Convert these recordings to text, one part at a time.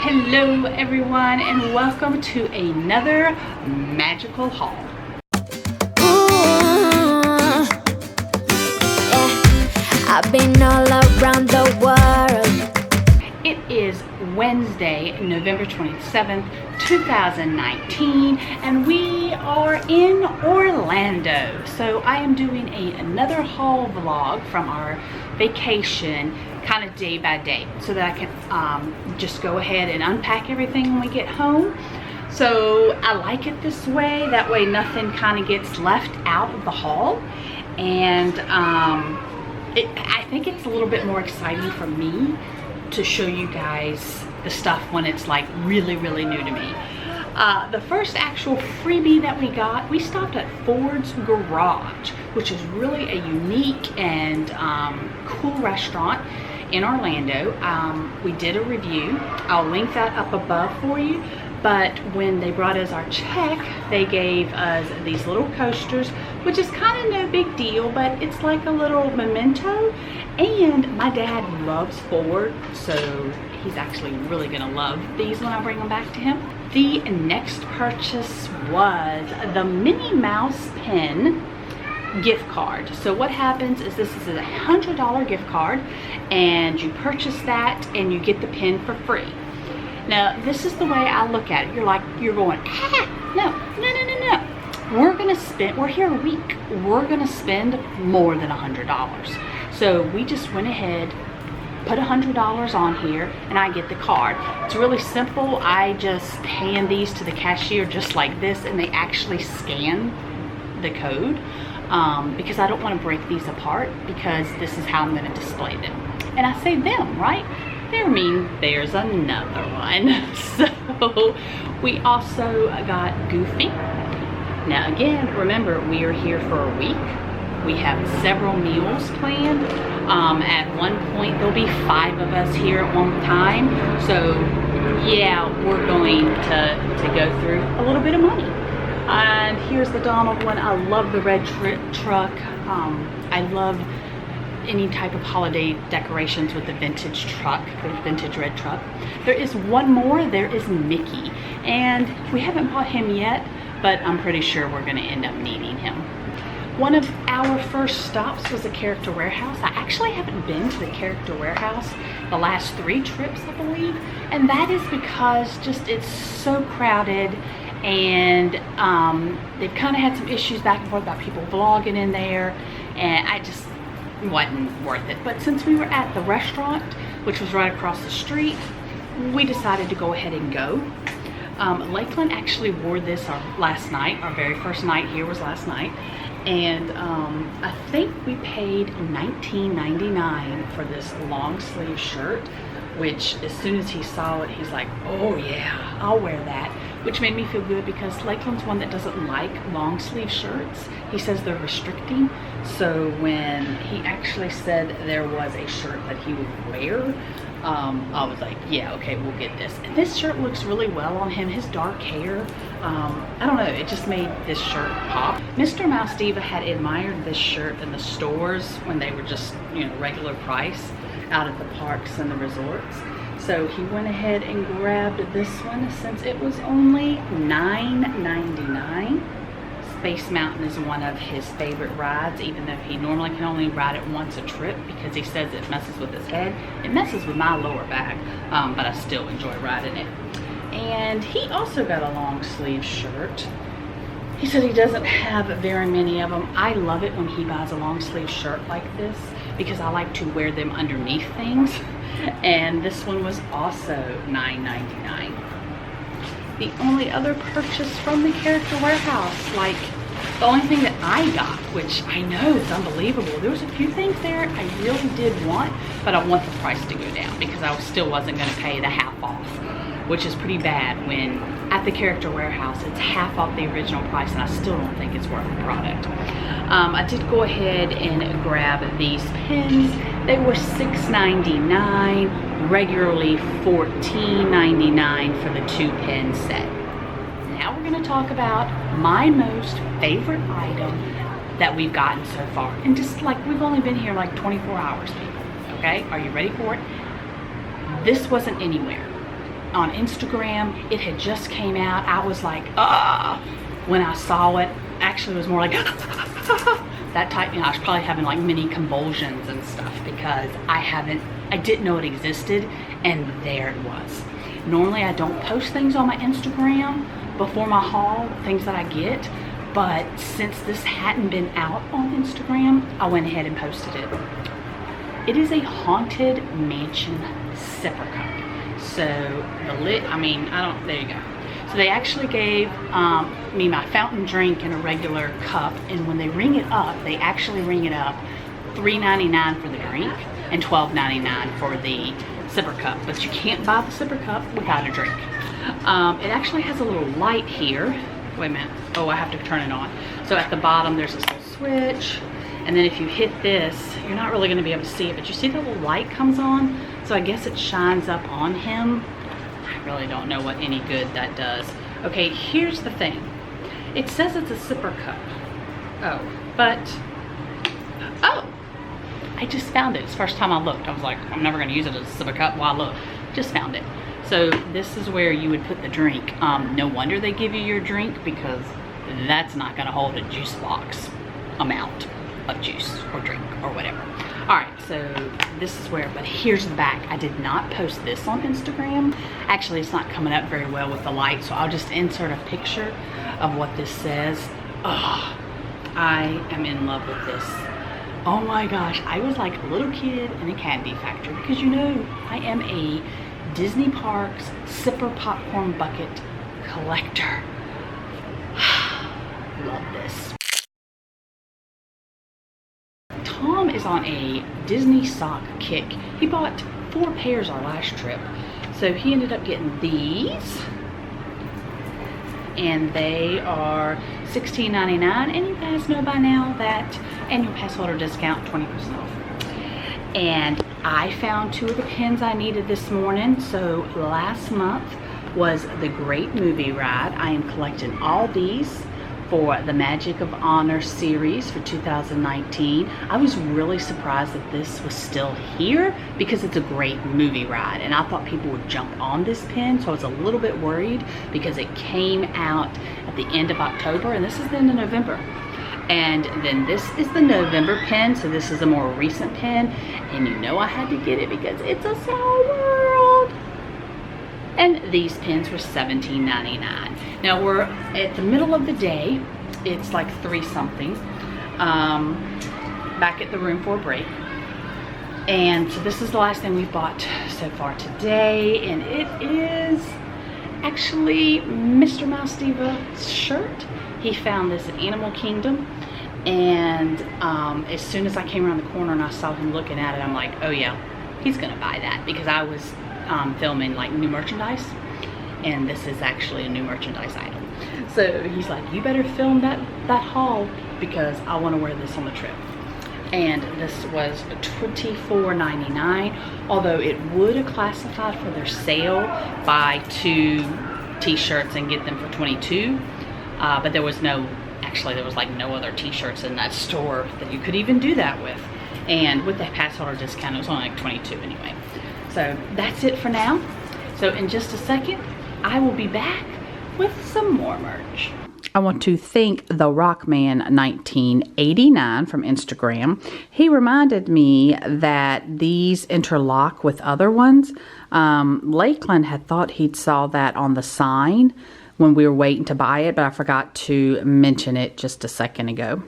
Hello everyone, and welcome to another magical haul. Ooh, yeah. I've been all around the world. It is Wednesday, November 27th, 2019, and we are in Orlando. So I am doing another haul vlog from our vacation, kind of day by day, so that I can just go ahead and unpack everything when we get home. So I like it this way, that way nothing kind of gets left out of the haul. And I think it's a little bit more exciting for me to show you guys the stuff when it's like really new to me. The first actual freebie that we got, we stopped at Ford's Garage, which is really a unique and cool restaurant in Orlando. We did a review. I'll link that up above for you. But when they brought us our check, they gave us these little coasters, which is kind of no big deal, but it's like a little memento. And my dad loves Ford, so he's actually really gonna love these when I bring them back to him. The next purchase was the Minnie Mouse pen gift card. So what happens is this is a $100 gift card, and you purchase that and you get the pen for free. Now this is the way I look at it. You're going, no. We're here a week. We're gonna spend more than $100. So we just went ahead, put $100 on here, and I get the card. It's really simple. I just hand these to the cashier just like this, and they actually scan the code because I don't want to break these apart, because this is how I'm going to display them. And I say them, right? They mean there's another one. So we also got Goofy. Now again, remember, we are here for a week. We have several meals planned. At one point, there'll be 5 of us here at one time. So yeah, we're going to go through a little bit of money. And here's the Donald one. I love the red truck. I love any type of holiday decorations with the vintage truck, the vintage red truck. There is one more. There is Mickey. And we haven't bought him yet, but I'm pretty sure we're going to end up needing him. One of our first stops was a Character Warehouse. I actually haven't been to the Character Warehouse the last 3 trips, I believe. And that is because just it's so crowded, and they've kind of had some issues back and forth about people vlogging in there, and I just wasn't worth it. But since we were at the restaurant, which was right across the street, we decided to go ahead and go. Lakeland actually wore this last night. Our very first night here was last night. And I think we paid $19.99 for this long sleeve shirt, which as soon as he saw it, he's like, oh yeah, I'll wear that. Which made me feel good, because Lakeland's one that doesn't like long sleeve shirts. He says they're restricting. So when he actually said there was a shirt that he would wear, I was like, yeah, okay, we'll get this. And this shirt looks really well on him. His dark hair, I don't know, it just made this shirt pop. Mr. Mouse Diva had admired this shirt in the stores when they were just, you know, regular price out at the parks and the resorts. So he went ahead and grabbed this one since it was only $9.99. Space Mountain is one of his favorite rides, even though he normally can only ride it once a trip because he says it messes with his head. It messes with my lower back, but I still enjoy riding it. And he also got a long sleeve shirt. He said he doesn't have very many of them. I love it when he buys a long sleeve shirt like this, because I like to wear them underneath things. And this one was also $9.99. The only other purchase from the Character Warehouse, like the only thing that I got, which I know is unbelievable. There was a few things there I really did want, but I want the price to go down, because I still wasn't going to pay the half off, which is pretty bad when at the Character Warehouse it's half off the original price, and I still don't think it's worth the product. I did go ahead and grab these pens. They were $6.99, regularly $14.99 for the 2 pen set. Now we're going to talk about my most favorite item that we've gotten so far. And just like, we've only been here like 24 hours, people. Okay, are you ready for it? This wasn't anywhere. on Instagram. It had just came out. I was like, ah, when I saw it. Actually, it was more like that type. You know, I was probably having like mini convulsions and stuff because I didn't know it existed, and there it was. Normally, I don't post things on my Instagram before my haul, things that I get, but since this hadn't been out on Instagram, I went ahead and posted it. It is a Haunted Mansion sipper cup. So the lid, there you go. So they actually gave me my fountain drink in a regular cup, and when they ring it up, they actually ring it up $3.99 for the drink and $12.99 for the sipper cup. But you can't buy the sipper cup without a drink. It actually has a little light here. Wait a minute. Oh, I have to turn it on. So at the bottom, there's this little switch. And then if you hit this, you're not really going to be able to see it, but you see the little light comes on? So I guess it shines up on him. I really don't know what any good that does. Okay, here's the thing. It says it's a sipper cup. Oh, I just found it. It's the first time I looked. I was like, I'm never going to use it as a sipper cup. Well, look, just found it. So this is where you would put the drink. No wonder they give you your drink, because that's not going to hold a juice box amount of juice or drink or whatever. All right, so this is where, but here's the back. I did not post this on Instagram. Actually, it's not coming up very well with the light, so I'll just insert a picture of what this says. Oh, I am in love with this. Oh my gosh, I was like a little kid in a candy factory, because you know, I am a Disney Parks sipper popcorn bucket collector. Love this. Tom is on a Disney sock kick. He bought 4 pairs our last trip. So he ended up getting these. And they are $16.99. And you guys know by now that annual pass holder discount, 20% off. And I found 2 of the pins I needed this morning. So last month was the Great Movie Ride. I am collecting all these for the Magic of Honor series for 2019. I was really surprised that this was still here, because it's a great movie ride, and I thought people would jump on this pin, so I was a little bit worried because it came out at the end of October, and this is the end of November. And then this is the November pin, so this is a more recent pin, and you know I had to get it because it's a small world. And these pins were $17.99. Now we're at the middle of the day. It's like 3-something. Back at the room for a break. And so this is the last thing we've bought so far today. And it is actually Mr. Mouse Diva's shirt. He found this at Animal Kingdom. And as soon as I came around the corner and I saw him looking at it, I'm like, oh yeah, he's gonna buy that, because I was filming like new merchandise, and this is actually a new merchandise item. So he's like, you better film that haul, because I want to wear this on the trip. And this was $24.99, although it would have classified for their sale, buy 2 t-shirts and get them for $22, but there was no, actually there was like no other t-shirts in that store that you could even do that with. And with the pass holder discount, it was only like $22 anyway. So that's it for now. So in just a second, I will be back with some more merch. I want to thank the Rockman 1989 from Instagram. He reminded me that these interlock with other ones. Lakeland had thought he'd saw that on the sign when we were waiting to buy it, but I forgot to mention it just a second ago.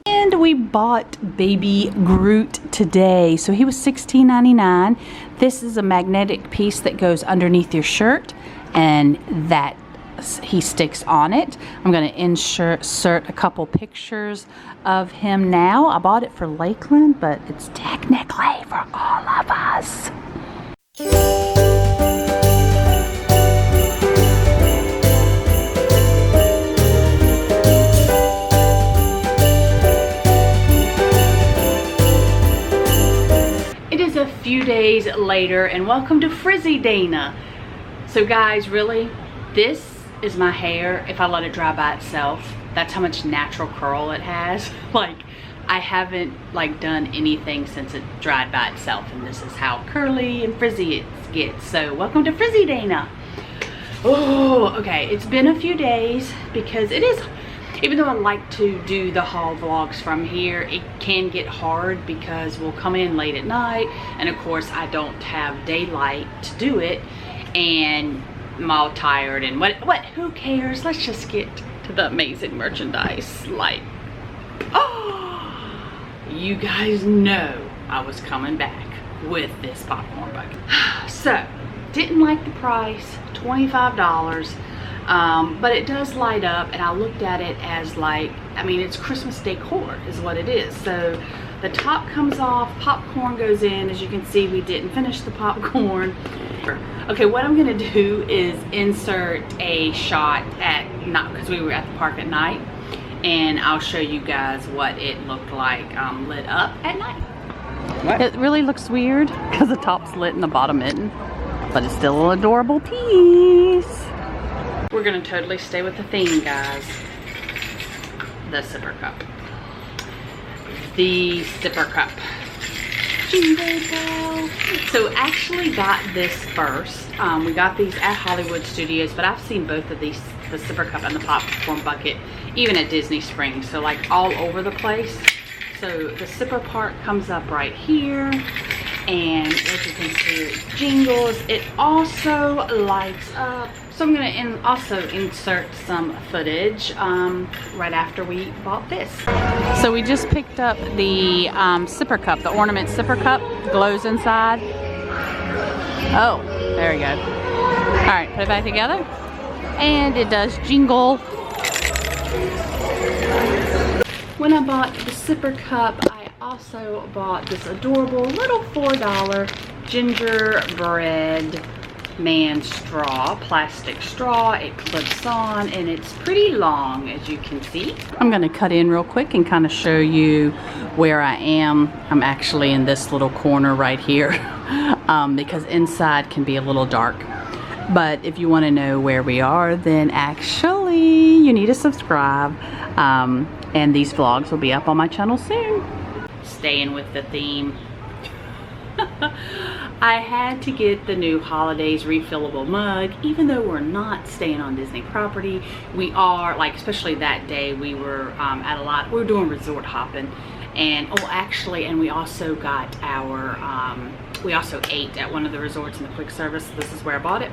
And we bought baby Groot today. So he was $16.99. This is a magnetic piece that goes underneath your shirt, and that he sticks on it. I'm going to insert a couple pictures of him now. I bought it for Lakeland, but it's technically for all of us. A few days later, and welcome to Frizzy Dana. So guys, really, this is my hair if I let it dry by itself. That's how much natural curl it has. Like, I haven't like done anything since it dried by itself, and this is how curly and frizzy it gets. So welcome to Frizzy Dana. Oh, okay, it's been a few days because it is, even though I like to do the haul vlogs from here, it can get hard because we'll come in late at night, and of course I don't have daylight to do it, and I'm all tired and what, who cares? Let's just get to the amazing merchandise. Like, oh, you guys know I was coming back with this popcorn bucket. So, didn't like the price, $25, but it does light up, and I looked at it as like, I mean, it's Christmas decor is what it is. So the top comes off, popcorn goes in. As you can see, we didn't finish the popcorn. Okay, what I'm gonna do is insert a shot at, not because we were at the park at night, and I'll show you guys what it looked like lit up at night. What? It really looks weird because the top's lit and the bottom isn't, but it's still an adorable piece. We're gonna totally stay with the theme, guys. The sipper cup. The sipper cup. Jingle bell. So actually got this first. We got these at Hollywood Studios, but I've seen both of these, the sipper cup and the popcorn bucket, even at Disney Springs. So like all over the place. So the sipper part comes up right here, and as you can see, it jingles. It also lights up. So I'm gonna also insert some footage right after we bought this. So we just picked up the sipper cup, the ornament sipper cup, glows inside. Oh, there we go. All right, put it back together. And it does jingle. When I bought the sipper cup, I also bought this adorable little $4 gingerbread man straw, plastic straw. It clips on and it's pretty long, as you can see. I'm gonna cut in real quick and kind of show you where I am. I'm actually in this little corner right here because inside can be a little dark. But if you want to know where we are, then actually you need to subscribe, and these vlogs will be up on my channel soon. Staying with the theme. I had to get the new holidays refillable mug, even though we're not staying on Disney property. We are, like, especially that day, we were at a lot, we were doing resort hopping. And, oh, actually, and we also got our, we also ate at one of the resorts in the quick service. This is where I bought it.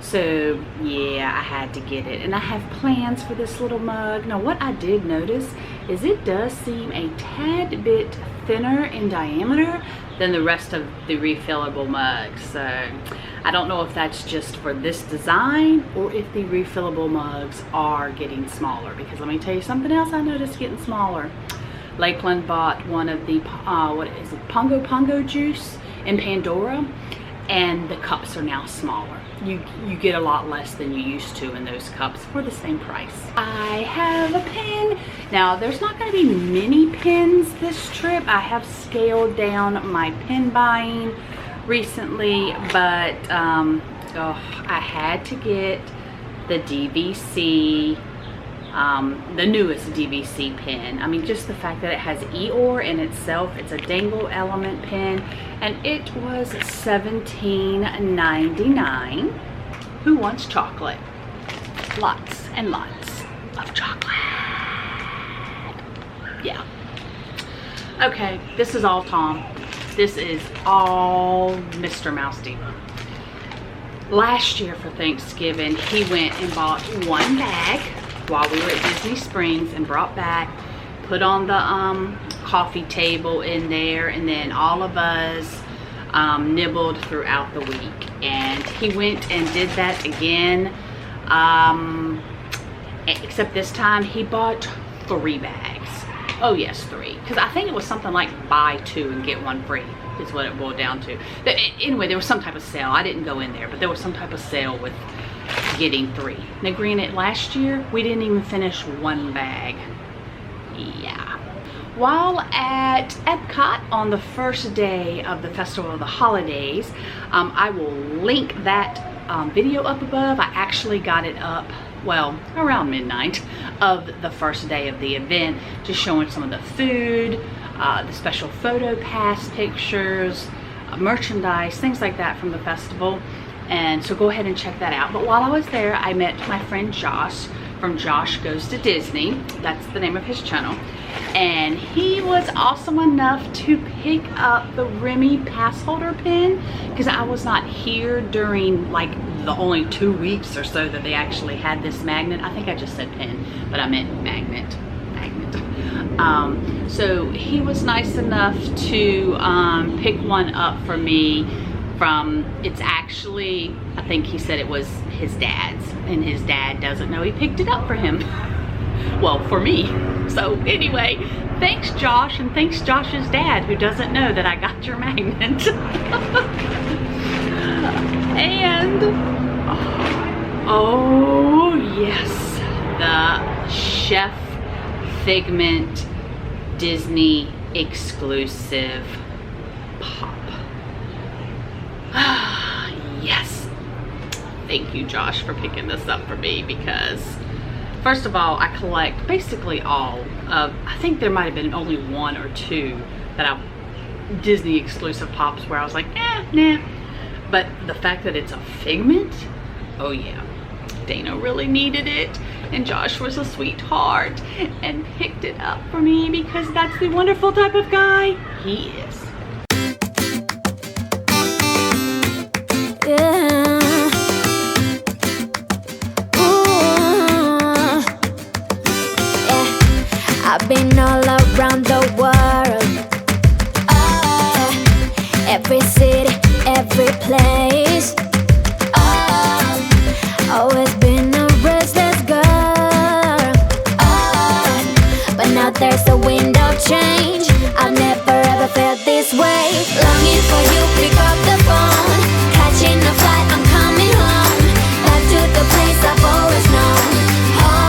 So, yeah, I had to get it. And I have plans for this little mug. Now, what I did notice is it does seem a tad bit thinner in diameter than the rest of the refillable mugs. So I don't know if that's just for this design or if the refillable mugs are getting smaller, because let me tell you something else I noticed getting smaller. Lakeland bought one of the what is it, Pongo juice in Pandora, and the cups are now smaller. You get a lot less than you used to in those cups for the same price. I have a pen. Now, there's not going to be many pens this trip. I have scaled down my pen buying recently, but I had to get the DVC, the newest DVC pen. I mean, just the fact that it has Eeyore in itself. It's a dangle element pen, and it was $17.99. Who wants chocolate? Lots and lots of chocolate. Yeah. Okay, this is all Tom. This is all Mr. Mouse Diva. Last year for Thanksgiving, he went and bought one bag while we were at Disney Springs and brought back, put on the coffee table in there, and then all of us nibbled throughout the week. And he went and did that again, except this time he bought 3 bags. Oh yes, 3, because I think it was something like buy 2 and get 1 free is what it boiled down to. Anyway, there was some type of sale. I didn't go in there, but there was some type of sale with getting 3. Now granted, last year we didn't even finish 1 bag. Yeah. While at Epcot on the first day of the Festival of the Holidays, I will link that video up above. I actually got it up, well, around midnight of the first day of the event, just showing some of the food, the special photo pass pictures, merchandise, things like that from the festival. And so go ahead and check that out. But while I was there, I met my friend Josh from Josh Goes to Disney. That's the name of his channel. And he was awesome enough to pick up the Remy pass holder pin, because I was not here during like the only 2 weeks or so that they actually had this magnet. I think I just said pin, but I meant magnet. So he was nice enough to pick one up for me from, it's actually, I think he said it was his dad's, and his dad doesn't know he picked it up for him. Well, for me. So anyway, thanks Josh, and thanks Josh's dad, who doesn't know that I got your magnet. And oh yes, the Chef Figment Disney exclusive pop. Yes, thank you Josh for picking this up for me, because first of all, I collect basically all of, I think there might have been only 1 or 2 that I Disney exclusive pops where I was like, nah. But the fact that it's a Figment, oh yeah, Dana really needed it, and Josh was a sweetheart and picked it up for me, because that's the wonderful type of guy he is.